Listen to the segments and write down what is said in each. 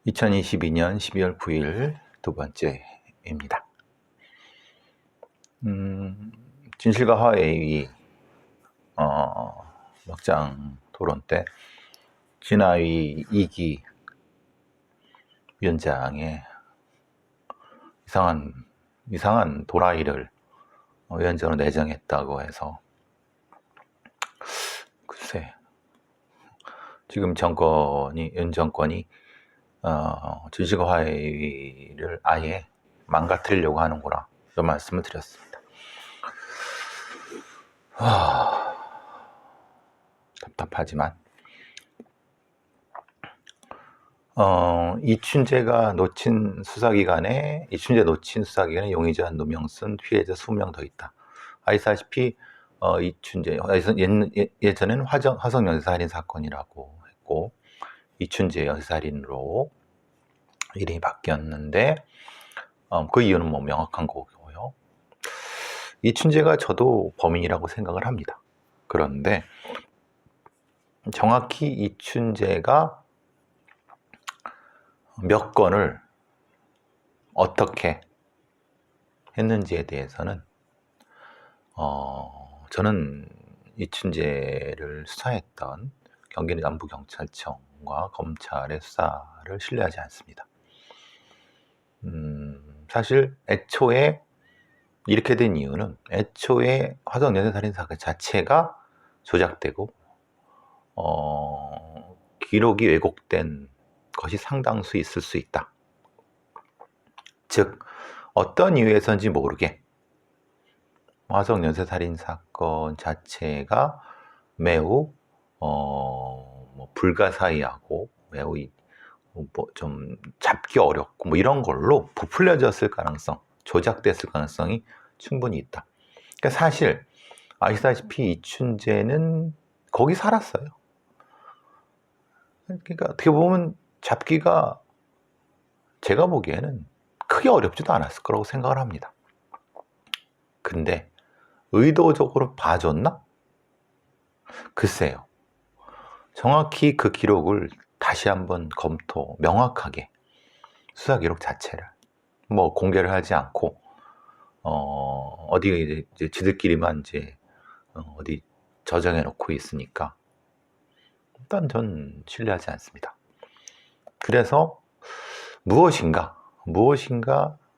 2022년 12월 9일 두 번째입니다. 진실과 화해위 막장 토론 때 진화위 2기 위원장의 이상한 도라이를 위원장으로 내정했다고 해서 글쎄 지금 윤 정권이 진실과 화해위를 아예 망가뜨리려고 하는구나 이런 말씀을 드렸습니다. 답답하지만 이춘재 놓친 수사기관에 용의자 1명 피해자 20명 더 있다. 아시다시피 이춘재 예전에는 화성 연쇄살인 사건이라고 했고 이춘재 연쇄살인으로 이름이 바뀌었는데 그 이유는 명확한 거고요. 이춘재가 저도 범인이라고 생각을 합니다. 그런데 정확히 이춘재가 몇 건을 어떻게 했는지에 대해서는 저는 이춘재를 수사했던 경기 남부경찰청과 검찰의 수사를 신뢰하지 않습니다. 사실 애초에 이렇게 된 이유는 애초에 화성 연쇄살인 사건 자체가 조작되고 기록이 왜곡된 것이 상당수 있을 수 있다. 즉 어떤 이유에서인지 모르게 화성 연쇄살인 사건 자체가 매우 불가사의하고 매우 좀 잡기 어렵고 이런 걸로 부풀려졌을 가능성, 조작됐을 가능성이 충분히 있다. 그러니까 사실 아시다시피 이춘재는 거기 살았어요. 그러니까 어떻게 보면 잡기가 제가 보기에는 크게 어렵지도 않았을 거라고 생각을 합니다. 근데 의도적으로 봐줬나? 글쎄요. 정확히 그 기록을 다시 한번 명확하게 수사 기록 자체를 공개를 하지 않고 어디 이제 지들끼리만 어디 저장해 놓고 있으니까 일단 전 신뢰하지 않습니다. 그래서 무엇인가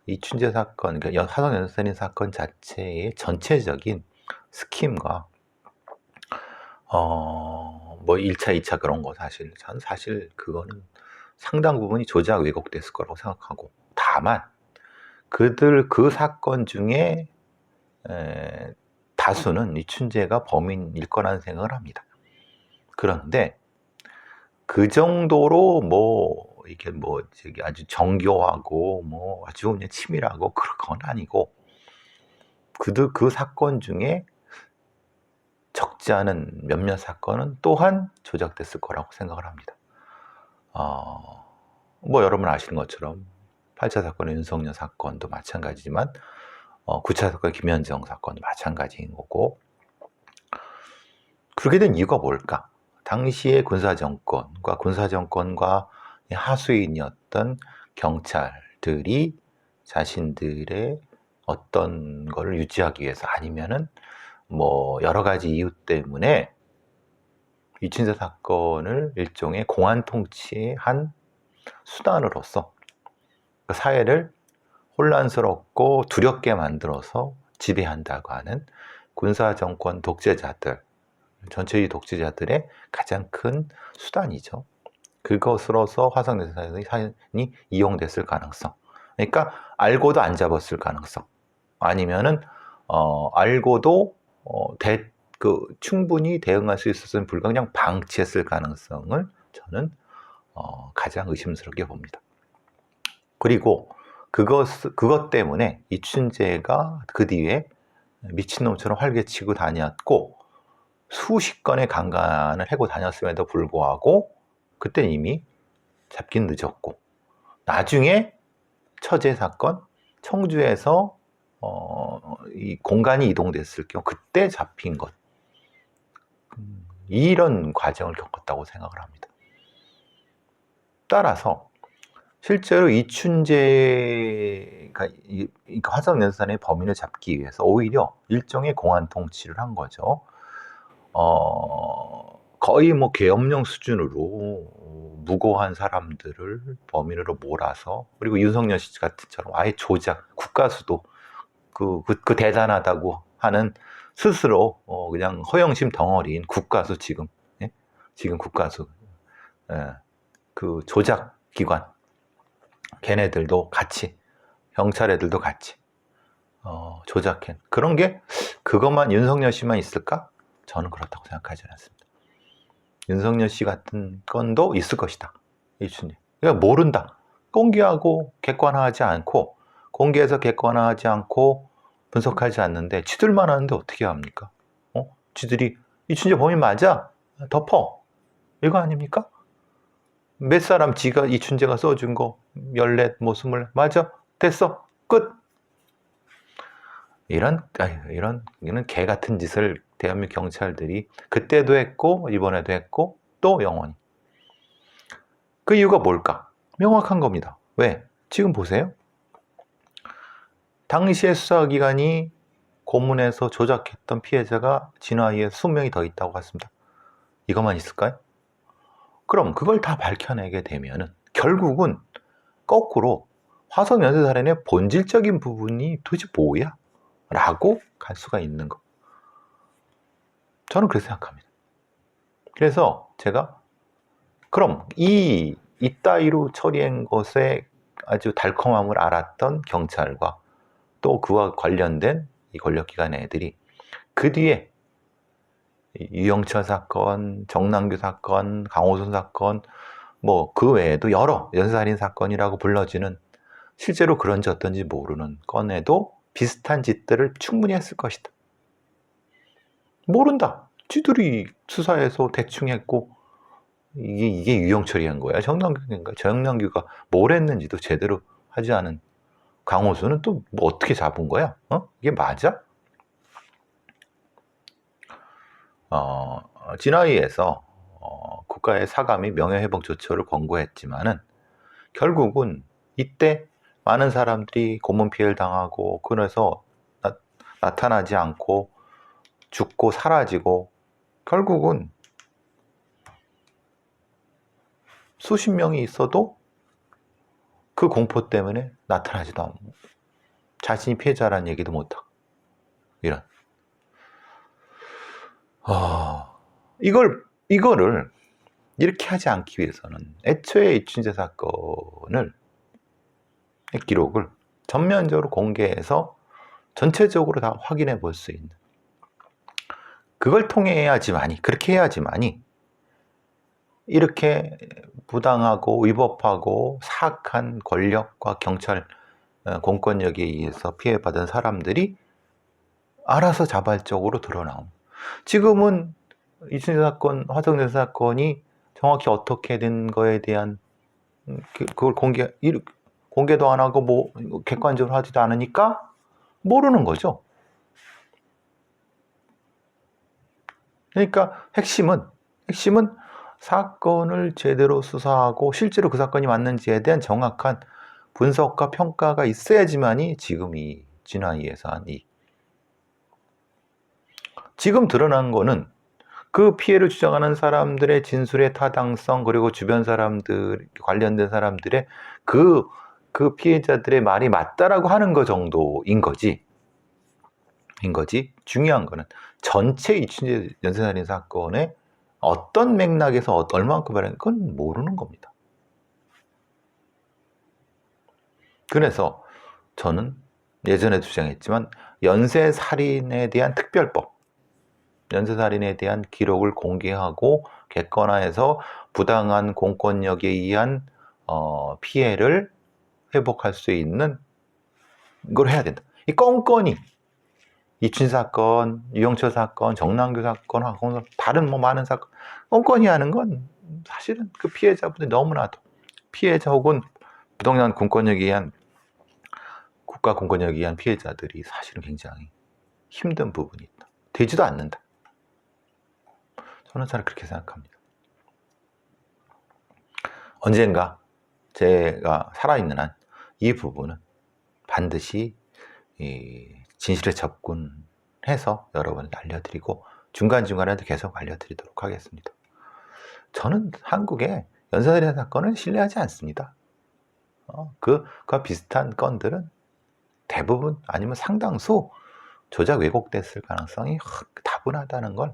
이춘재 사건, 그러니까 화성 연쇄살인 사건 자체의 전체적인 스킴과 1차, 2차 그런 거 저는 사실 그거는 상당 부분이 조작 왜곡됐을 거라고 생각하고, 다만 그 사건 중에 다수는 이춘재가 범인일 거라는 생각을 합니다. 그런데 그 정도로 이게 아주 정교하고 아주 그냥 치밀하고 그런 건 아니고, 그 사건 중에 적지 않은 몇몇 사건은 또한 조작됐을 거라고 생각을 합니다. 여러분 아시는 것처럼 8차 사건의 윤석열 사건도 마찬가지지만 9차 사건의 김현정 사건도 마찬가지인 거고, 그렇게 된 이유가 뭘까? 당시의 군사정권과 하수인이었던 경찰들이 자신들의 어떤 걸 유지하기 위해서, 아니면은 여러 가지 이유 때문에 이춘재 사건을 일종의 공안 통치의 한 수단으로서 사회를 혼란스럽고 두렵게 만들어서 지배한다고 하는 군사정권 독재자들, 전체주의 독재자들의 가장 큰 수단이죠. 그것으로서 화성 연쇄살인이 이용됐을 가능성, 그러니까 알고도 안 잡았을 가능성, 아니면은 알고도 충분히 대응할 수 있었으면 불구하고 그냥 방치했을 가능성을 저는 가장 의심스럽게 봅니다. 그리고 그것 때문에 이춘재가 그 뒤에 미친놈처럼 활개치고 다녔고 수십 건의 강간을 하고 다녔음에도 불구하고 그때는 이미 잡긴 늦었고, 나중에 처제 사건 청주에서 이 공간이 이동됐을 경우 그때 잡힌 것, 이런 과정을 겪었다고 생각을 합니다. 따라서 실제로 이춘재가 화성연쇄살인의 범인을 잡기 위해서 오히려 일종의 공안 통치를 한 거죠. 거의 뭐 계엄령 수준으로 무고한 사람들을 범인으로 몰아서, 그리고 윤석열 씨 같은처럼 아예 조작, 국가수도 그 대단하다고 하는 스스로 그냥 허영심 덩어리인 국가수, 지금 국가수, 그 조작 기관, 걔네들도 같이, 경찰 애들도 같이 조작해. 그런 게 그것만 윤석열 씨만 있을까? 저는 그렇다고 생각하지 않습니다. 윤석열 씨 같은 건도 있을 것이다. 이춘재. 그러니까 모른다. 공개하고 객관화하지 않고, 공개해서 객관화하지 않고 분석하지 않는데 지들만 하는데 어떻게 합니까? 지들이 이춘재 범인 맞아? 덮어. 이거 아닙니까? 몇 사람 지가 이춘재가 써준 거 14, 뭐 20, 맞아? 됐어. 끝. 이런 개 같은 짓을 대한민국 경찰들이 그때도 했고 이번에도 했고 또 영원히. 그 이유가 뭘까? 명확한 겁니다. 왜? 지금 보세요. 당시에 수사기관이 고문해서 조작했던 피해자가 진화에 20명이 더 있다고 했습니다. 이것만 있을까요? 그럼 그걸 다 밝혀내게 되면은 결국은 거꾸로 화성연쇄살인의 본질적인 부분이 도대체 뭐야? 라고 갈 수가 있는 거. 저는 그렇게 생각합니다. 그래서 제가 그럼 이따위로 처리한 것에 아주 달콤함을 알았던 경찰과 또 그와 관련된 이 권력기관 애들이 그 뒤에 유영철 사건, 정남규 사건, 강호순 사건, 뭐 그 외에도 여러 연쇄살인 사건이라고 불러지는, 실제로 그런지 어떤지 모르는 건에도 비슷한 짓들을 충분히 했을 것이다. 모른다. 지들이 수사해서 대충 했고, 이게 유영철이 한 거야? 정남규인가? 정남규가 뭘 했는지도 제대로 하지 않은 강호수는 또 뭐 어떻게 잡은 거야? 이게 맞아? 진화위에서 국가의 사감이 명예회복 조처를 권고했지만은 결국은 이때 많은 사람들이 고문 피해를 당하고, 그래서 나타나지 않고 죽고 사라지고, 결국은 수십 명이 있어도 그 공포 때문에 나타나지도 않고 자신이 피해자라는 얘기도 못하고, 이런 이거를 이렇게 하지 않기 위해서는 애초에 이춘재 사건을 기록을 전면적으로 공개해서 전체적으로 다 확인해 볼 수 있는, 그걸 통해야지만이, 그렇게 해야지만이 이렇게 부당하고 위법하고 사악한 권력과 경찰 공권력에 의해서 피해받은 사람들이 알아서 자발적으로 드러나옴. 지금은 이춘재 사건, 화성연쇄 사건이 정확히 어떻게 된 거에 대한 그걸 공개도 안 하고 뭐 객관적으로 하지도 않으니까 모르는 거죠. 그러니까 핵심은 사건을 제대로 수사하고 실제로 그 사건이 맞는지에 대한 정확한 분석과 평가가 있어야지만이 지금 이 진화위에서 한 지금 드러난 거는 그 피해를 주장하는 사람들의 진술의 타당성, 그리고 주변 사람들, 관련된 사람들의 그 피해자들의 말이 맞다라고 하는 거 정도인 거지. 중요한 거는 전체 이춘재 연쇄살인 사건의 어떤 맥락에서 얼마만큼 발행, 그건 모르는 겁니다. 그래서 저는 예전에 주장했지만 연쇄살인에 대한 특별법, 연쇄살인에 대한 기록을 공개하고 객관화해서 부당한 공권력에 의한 피해를 회복할 수 있는 걸 해야 된다. 이 껌껌이 이춘재 사건, 유영철 사건, 정남규 사건, 황공선, 다른 뭐 많은 사건 껌껌이 하는 건 사실은 그 피해자분들이 너무나도, 피해자 혹은 부당한 공권력에 의한, 국가 공권력에 의한 피해자들이 사실은 굉장히 힘든 부분이 있다. 되지도 않는다. 저는 그렇게 생각합니다. 언젠가 제가 살아있는 한 이 부분은 반드시 진실에 접근해서 여러분에게 알려드리고 중간중간에도 계속 알려드리도록 하겠습니다. 저는 한국의 연쇄살인 사건을 신뢰하지 않습니다. 그와 비슷한 건들은 대부분 아니면 상당수 조작 왜곡됐을 가능성이 다분하다는 걸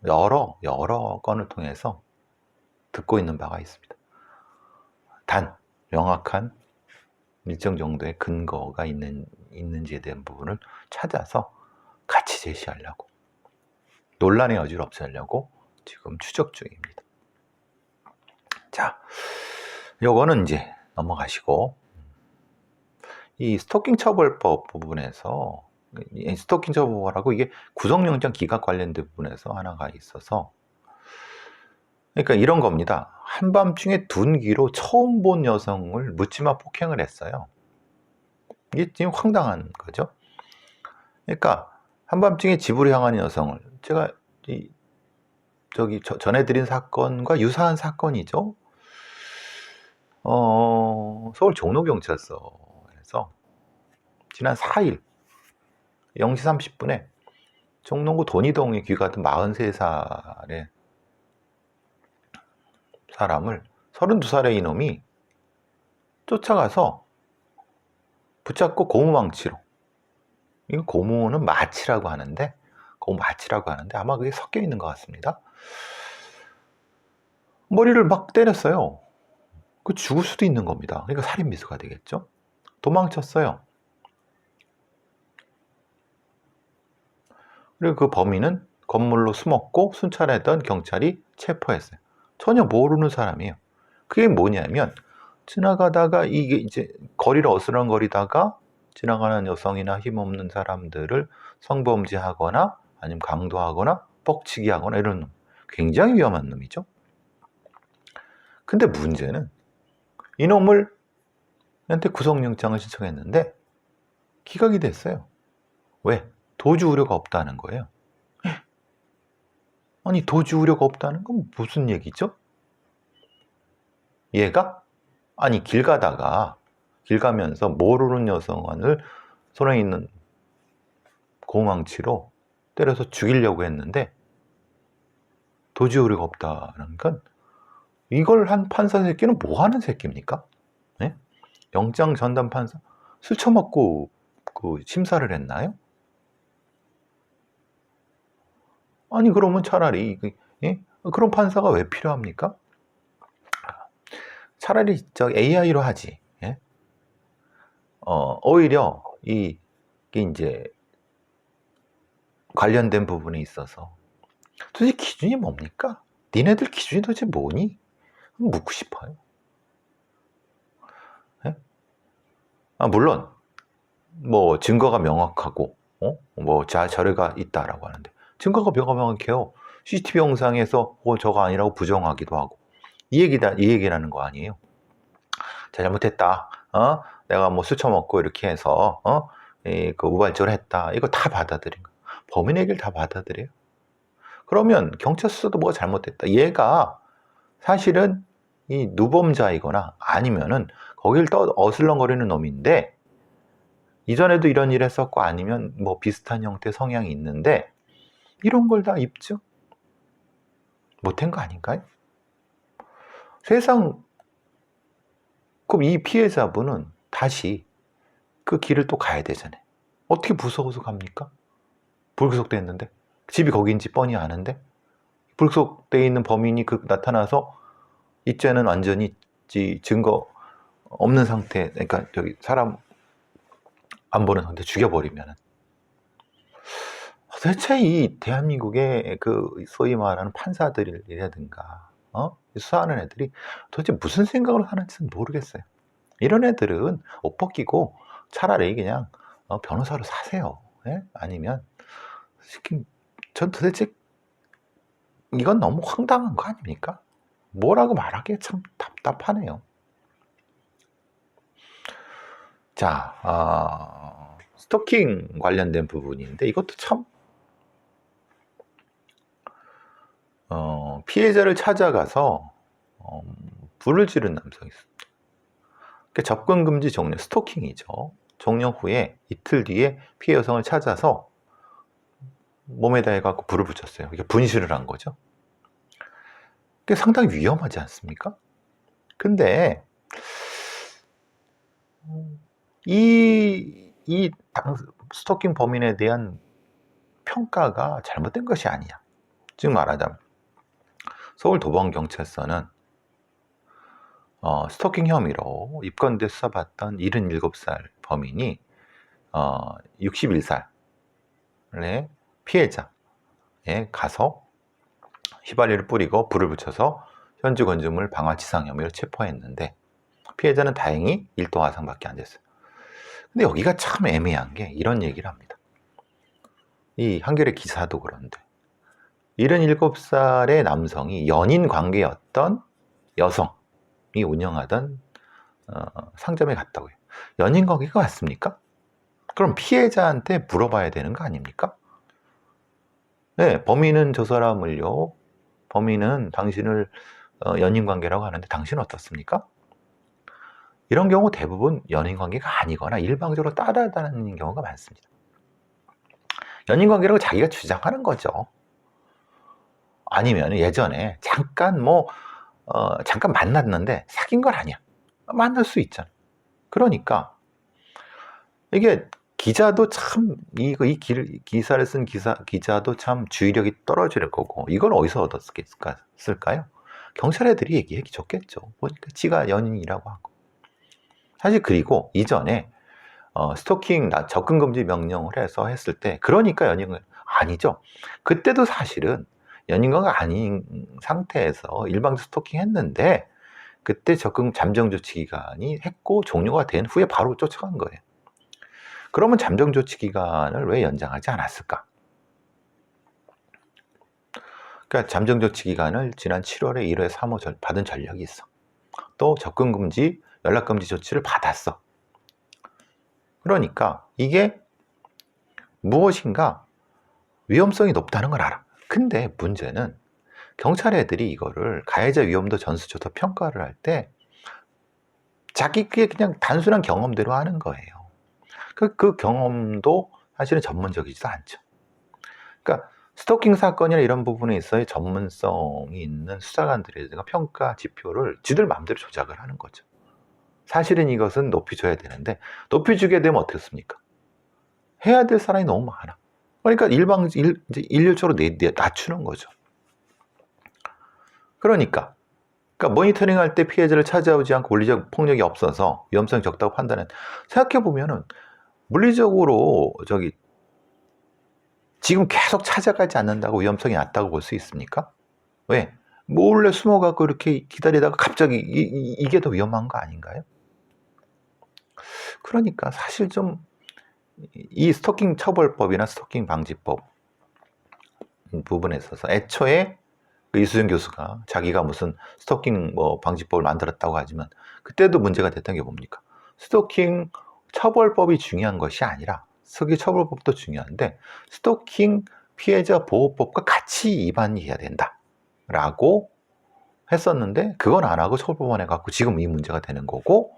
여러 건을 통해서 듣고 있는 바가 있습니다. 단 명확한 일정 정도의 근거가 있는지에 대한 부분을 찾아서 같이 제시하려고, 논란의 여지를 없애려고 지금 추적 중입니다. 자, 요거는 이제 넘어가시고, 이 스토킹 처벌법 부분에서, 스토킹 처벌하고 이게 구속영장 기각 관련된 부분에서 하나가 있어서, 그러니까 이런 겁니다. 한밤중에 둔기로 처음 본 여성을 묻지마 폭행을 했어요. 이게 지금 황당한 거죠. 그러니까 한밤중에 집으로 향하는 여성을, 제가 전해드린 사건과 유사한 사건이죠. 서울 종로경찰서에서 지난 4일 0시 30분에 종로구 돈이동에 귀가하던 43살의 사람을 32살의 이놈이 쫓아가서 붙잡고 고무망치로, 이거 고무는 마치라고 하는데, 아마 그게 섞여 있는 것 같습니다. 머리를 막 때렸어요. 그 죽을 수도 있는 겁니다. 그러니까 살인 미수가 되겠죠. 도망쳤어요. 그리고 그 범인은 건물로 숨었고 순찰하던 경찰이 체포했어요. 전혀 모르는 사람이에요. 그게 뭐냐면, 지나가다가 이게 이제 거리를 어슬렁거리다가 지나가는 여성이나 힘없는 사람들을 성범죄하거나 아니면 강도하거나 뻑치기 하거나 이런 놈. 굉장히 위험한 놈이죠. 근데 문제는 이놈을 한테 구속영장을 신청했는데 기각이 됐어요. 왜? 도주 우려가 없다는 거예요. 아니, 도주 우려가 없다는 건 무슨 얘기죠? 얘가? 아니, 길 가면서 모르는 여성을 손에 있는 고무망치로 때려서 죽이려고 했는데 도주 우려가 없다는 건, 이걸 한 판사 새끼는 뭐 하는 새끼입니까? 네? 영장 전담 판사 술 처먹고 그 심사를 했나요? 아니, 그러면 차라리 그런 판사가 왜 필요합니까? 차라리 AI로 하지. 예? 오히려 이게 이제 관련된 부분에 있어서 도대체 기준이 뭡니까? 니네들 기준이 도대체 뭐니? 묻고 싶어요. 예? 물론 뭐 증거가 명확하고 뭐 자료가 있다라고 하는데, 증거가 명확해요. CCTV 영상에서 저거 아니라고 부정하기도 하고, 이 얘기라는 거 아니에요. 잘못했다. 내가 뭐 술 처먹고 이렇게 해서 그 우발적으로 했다. 이거 다 받아들인 거. 범인 얘기를 다 받아들여요. 그러면 경찰 수사도 뭐가 잘못됐다. 얘가 사실은 이 누범자이거나 아니면은 거길 또 어슬렁거리는 놈인데, 이전에도 이런 일 했었고 아니면 뭐 비슷한 형태 성향이 있는데 이런 걸 다 입증 못한 거 아닌가요? 세상, 그럼 이 피해자분은 다시 그 길을 또 가야 되잖아요. 어떻게 무서워서 갑니까? 불구속됐는데, 집이 거기인지 뻔히 아는데, 불구속돼 있는 범인이 나타나서 이죄는 완전히 증거 없는 상태, 그러니까 사람 안 보는 상태 죽여버리면은, 도대체 이 대한민국의 그 소위 말하는 판사들이라든가 수사하는 애들이 도대체 무슨 생각으로 하는지는 모르겠어요. 이런 애들은 옷 벗기고 차라리 그냥 변호사로 사세요. 예? 아니면 전 도대체 이건 너무 황당한 거 아닙니까? 뭐라고 말하기에 참 답답하네요. 자, 스토킹 관련된 부분인데, 이것도 참 피해자를 찾아가서 불을 지른 남성이 있습니다. 접근금지 종료, 스토킹이죠. 종료 후에 이틀 뒤에 피해 여성을 찾아서 몸에다 해갖고 불을 붙였어요. 이게 분실을 한 거죠. 그게 상당히 위험하지 않습니까? 근데 이 스토킹 범인에 대한 평가가 잘못된 것이 아니야. 즉 말하자면 서울도봉경찰서는 스토킹 혐의로 입건돼 수사받던 77살 범인이 61살의 피해자에 가서 휘발유를 뿌리고 불을 붙여서 현주 건축물 방화치상 혐의로 체포했는데 피해자는 다행히 1도 화상밖에 안 됐어요. 근데 여기가 참 애매한 게 이런 얘기를 합니다. 이 한겨레 기사도 그런데 77살의 남성이 연인 관계였던 여성이 운영하던 상점에 갔다고요. 연인 관계가 맞습니까? 그럼 피해자한테 물어봐야 되는 거 아닙니까? 네, 범인은 저 사람을요. 범인은 당신을 연인 관계라고 하는데 당신은 어떻습니까? 이런 경우 대부분 연인 관계가 아니거나 일방적으로 따라다니는 경우가 많습니다. 연인 관계라고 자기가 주장하는 거죠. 아니면 예전에 잠깐 잠깐 만났는데 사귄 건 아니야. 만날 수 있잖아. 그러니까 이게 기자도 참 이 기사를 쓴 기자도 참 주의력이 떨어질 거고 이걸 어디서 얻었을까요? 경찰 애들이 얘기하기 좋겠죠. 보니까 지가 연인이라고 하고. 사실 그리고 이전에 스토킹 접근금지 명령을 해서 했을 때 그러니까 연인은 아니죠. 그때도 사실은 연인과가 아닌 상태에서 일방적 스토킹 했는데 그때 잠정조치기간이 했고 종료가 된 후에 바로 쫓아간 거예요. 그러면 잠정조치기간을 왜 연장하지 않았을까? 그러니까 잠정조치기간을 지난 7월에 1회 3호 받은 전력이 있어. 또 접근금지, 연락금지 조치를 받았어. 그러니까 이게 무엇인가 위험성이 높다는 걸 알아. 근데 문제는 경찰 애들이 이거를 가해자 위험도 전수조사 평가를 할 때 자기게 그냥 단순한 경험대로 하는 거예요. 그 경험도 사실은 전문적이지도 않죠. 그러니까 스토킹 사건이나 이런 부분에 있어의 전문성이 있는 수사관들의 평가 지표를 지들 마음대로 조작을 하는 거죠. 사실은 이것은 높여줘야 되는데 높여주게 되면 어떻습니까? 해야 될 사람이 너무 많아. 그러니까 일률적으로 낮추는 거죠. 그러니까 모니터링 할 때 피해자를 찾아오지 않고 물리적 폭력이 없어서 위험성이 적다고 판단은 생각해보면은 물리적으로 지금 계속 찾아가지 않는다고 위험성이 낮다고 볼 수 있습니까? 왜? 몰래 숨어가고 이렇게 기다리다가 갑자기 이게 더 위험한 거 아닌가요? 그러니까 사실 좀 이 스토킹 처벌법이나 스토킹 방지법 부분에 있어서 애초에 이수정 교수가 자기가 무슨 스토킹 방지법을 만들었다고 하지만 그때도 문제가 됐던 게 뭡니까? 스토킹 처벌법이 중요한 것이 아니라 스토킹 처벌법도 중요한데 스토킹 피해자 보호법과 같이 위반이 해야 된다라고 했었는데 그건 안 하고 처벌법만 해갖고 지금 이 문제가 되는 거고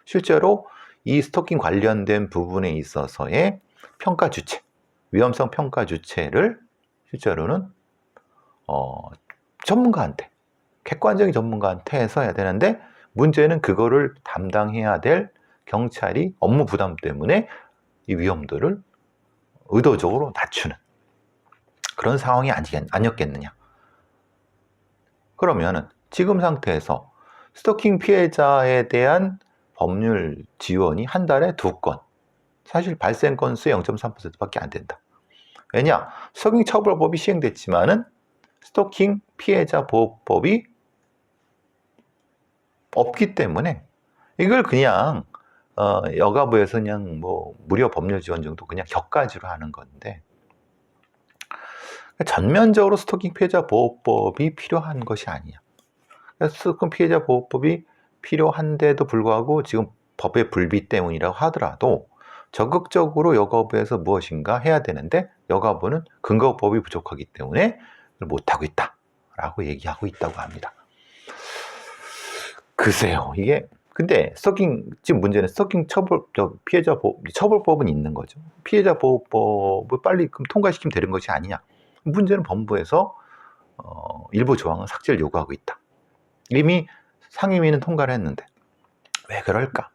실제로 이 스토킹 관련된 부분에 있어서의 평가 주체, 위험성 평가 주체를 실제로는 전문가한테, 객관적인 전문가한테 해서 해야 되는데 문제는 그거를 담당해야 될 경찰이 업무 부담 때문에 이 위험도를 의도적으로 낮추는 그런 상황이 아니었겠느냐. 그러면은 지금 상태에서 스토킹 피해자에 대한 법률 지원이 한 달에 2건, 사실 발생 건수의 0.3%밖에 안 된다. 왜냐? 스토킹 처벌법이 시행됐지만은 스토킹 피해자 보호법이 없기 때문에 이걸 그냥 여가부에서 그냥 무료 법률 지원 정도 그냥 격가지로 하는 건데 전면적으로 스토킹 피해자 보호법이 필요한 것이 아니야. 스토킹 피해자 보호법이 필요한데도 불구하고 지금 법의 불비 때문이라고 하더라도 적극적으로 여가부에서 무엇인가 해야 되는데 여가부는 근거법이 부족하기 때문에 못하고 있다라고 얘기하고 있다고 합니다. 글쎄요, 이게 근데 스토킹 지금 문제는 스토킹 피해자 처벌법은 있는 거죠. 피해자 보호법을 빨리 그럼 통과시키면 되는 것이 아니냐. 문제는 법무부에서 일부 조항은 삭제를 요구하고 있다. 이미 상임위는 통과를 했는데 왜 그럴까?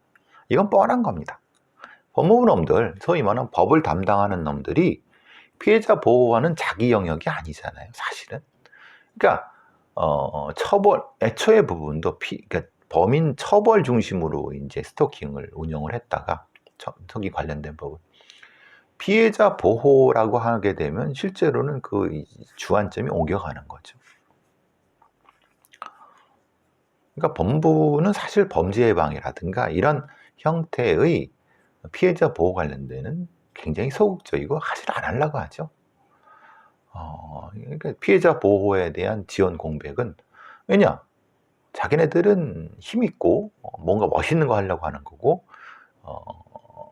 이건 뻔한 겁니다. 법무부 놈들, 소위 말하는 법을 담당하는 놈들이 피해자 보호하는 자기 영역이 아니잖아요, 사실은. 그러니까 애초의 부분도 그러니까 범인 처벌 중심으로 이제 스토킹을 운영을 했다가 스토킹 관련된 법은 피해자 보호라고 하게 되면 실제로는 그 주안점이 옮겨가는 거죠. 그러니까 법무부는 사실 범죄 예방이라든가 이런 형태의 피해자 보호 관련되는 굉장히 소극적이고 사실 안 하려고 하죠. 그러니까 피해자 보호에 대한 지원 공백은 왜냐? 자기네들은 힘있고 뭔가 멋있는 거 하려고 하는 거고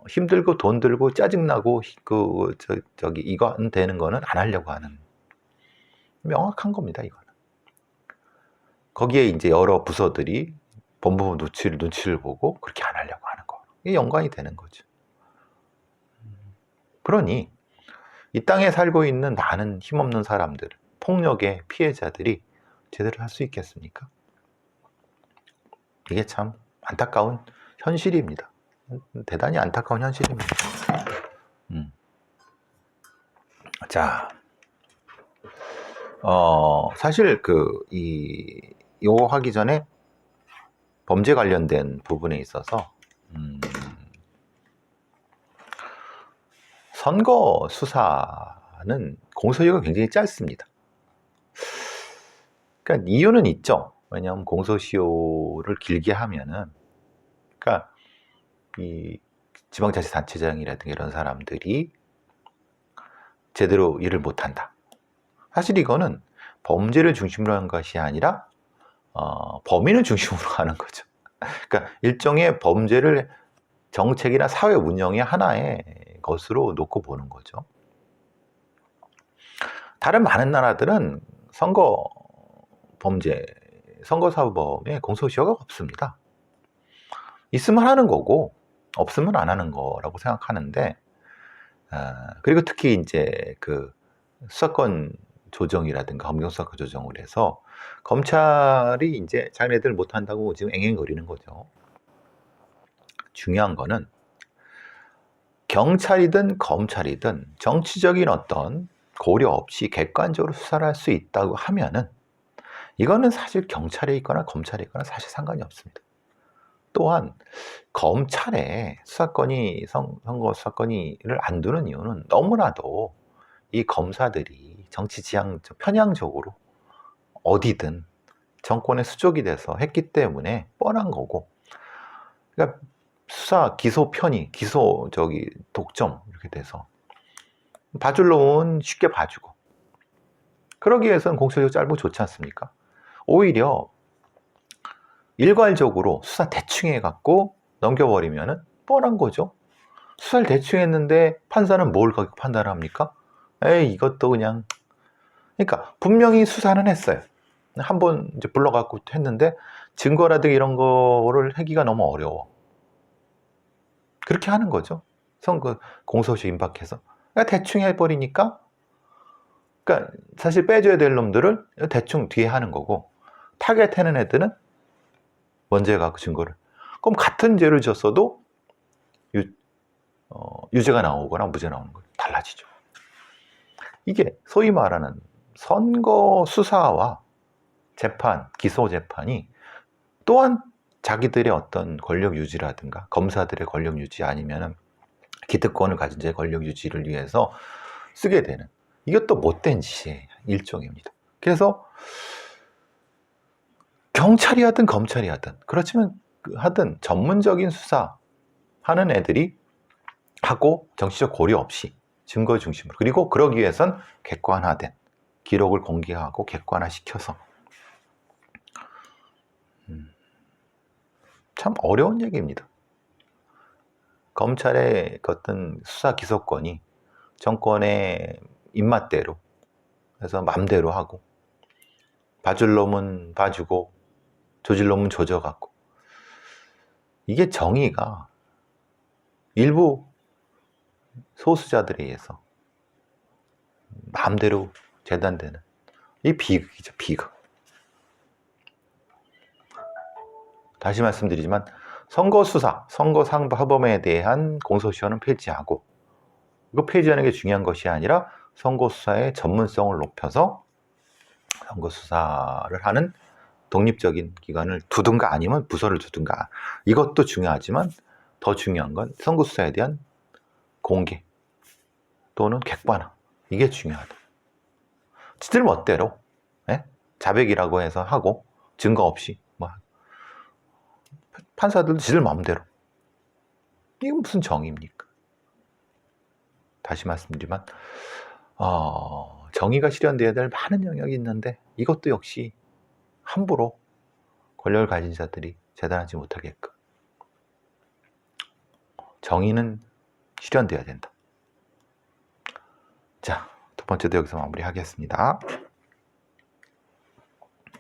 힘들고 돈 들고 짜증나고 이거 되는 거는 안 하려고 하는 명확한 겁니다. 이거는. 거기에 이제 여러 부서들이 법무부 눈치를 보고 그렇게 안 하려고 하는 거. 이게 연관이 되는 거죠. 그러니 이 땅에 살고 있는 많은 힘없는 사람들, 폭력의 피해자들이 제대로 할 수 있겠습니까? 이게 참 안타까운 현실입니다. 대단히 안타까운 현실입니다. 자, 사실 이거 하기 전에 범죄 관련된 부분에 있어서 선거 수사는 공소시효가 굉장히 짧습니다. 그러니까 이유는 있죠. 왜냐하면 공소시효를 길게 하면은, 그러니까 이 지방자치단체장이라든가 이런 사람들이 제대로 일을 못한다. 사실 이거는 범죄를 중심으로 한 것이 아니라 범인을 중심으로 하는 거죠. 그러니까 일종의 범죄를 정책이나 사회 운영의 하나의 것으로 놓고 보는 거죠. 다른 많은 나라들은 선거사범에 공소시효가 없습니다. 있으면 하는 거고 없으면 안 하는 거라고 생각하는데, 그리고 특히 이제 그 수사권 조정이라든가 검경수사권 조정을 해서 검찰이 이제 자기네들 못한다고 지금 앵앵거리는 거죠. 중요한 거는 경찰이든 검찰이든 정치적인 어떤 고려 없이 객관적으로 수사를 할 수 있다고 하면은 이거는 사실 경찰에 있거나 검찰에 있거나 사실 상관이 없습니다. 또한 검찰에 선거 수사권을 안 두는 이유는 너무나도 이 검사들이 정치 지향 편향적으로 어디든 정권의 수족이 돼서 했기 때문에 뻔한 거고, 그러니까 수사 기소 편의, 독점 이렇게 돼서 봐줄 놈은 쉽게 봐주고, 그러기 위해서는 공소시효 짧고 좋지 않습니까? 오히려 일괄적으로 수사 대충 해갖고 넘겨버리면은 뻔한 거죠. 수사를 대충 했는데 판사는 뭘 판단을 합니까? 에이, 이것도 그냥. 그러니까 분명히 수사는 했어요. 한번 이제 불러갖고 했는데 증거라든가 이런 거를 하기가 너무 어려워. 그렇게 하는 거죠. 공소시효 임박해서. 그러니까 대충 해버리니까, 그러니까 사실 빼줘야 될 놈들을 대충 뒤에 하는 거고, 타겟하는 애들은 먼저 해갖고 증거를. 그럼 같은 죄를 졌어도 유죄가 나오거나 무죄 나오는 거 달라지죠. 이게 소위 말하는 선거 수사와 재판, 기소 재판이 또한 자기들의 어떤 권력 유지라든가 검사들의 권력 유지 아니면은 기득권을 가진 자의 권력 유지를 위해서 쓰게 되는, 이것도 못된 짓이에요. 일종입니다. 그래서 경찰이 하든 검찰이 하든 전문적인 수사 하는 애들이 하고 정치적 고려 없이 증거 중심으로, 그리고 그러기 위해선 객관화된 기록을 공개하고 객관화시켜서, 참 어려운 얘기입니다. 검찰의 어떤 수사 기소권이 정권의 입맛대로 해서 맘대로 하고, 봐줄 놈은 봐주고 조질 놈은 조져갖고, 이게 정의가 일부 소수자들에 의해서 마음대로 재단되는 이 비극이죠, 비극. 다시 말씀드리지만 선거수사, 선거상범에 대한 공소시효는 폐지하고, 이거 폐지하는 게 중요한 것이 아니라 선거수사의 전문성을 높여서 선거수사를 하는 독립적인 기관을 두든가 아니면 부서를 두든가, 이것도 중요하지만 더 중요한 건 선거수사에 대한 공개 또는 객관화, 이게 중요하다. 지들 멋대로 자백이라고 해서 하고 증거 없이 판사들도 지들 마음대로, 이건 무슨 정의입니까? 다시 말씀드리면 정의가 실현되어야 될 많은 영역이 있는데 이것도 역시 함부로 권력을 가진 자들이 재단하지 못하게끔 정의는 실현되어야 된다. 자, 두 번째도 여기서 마무리하겠습니다.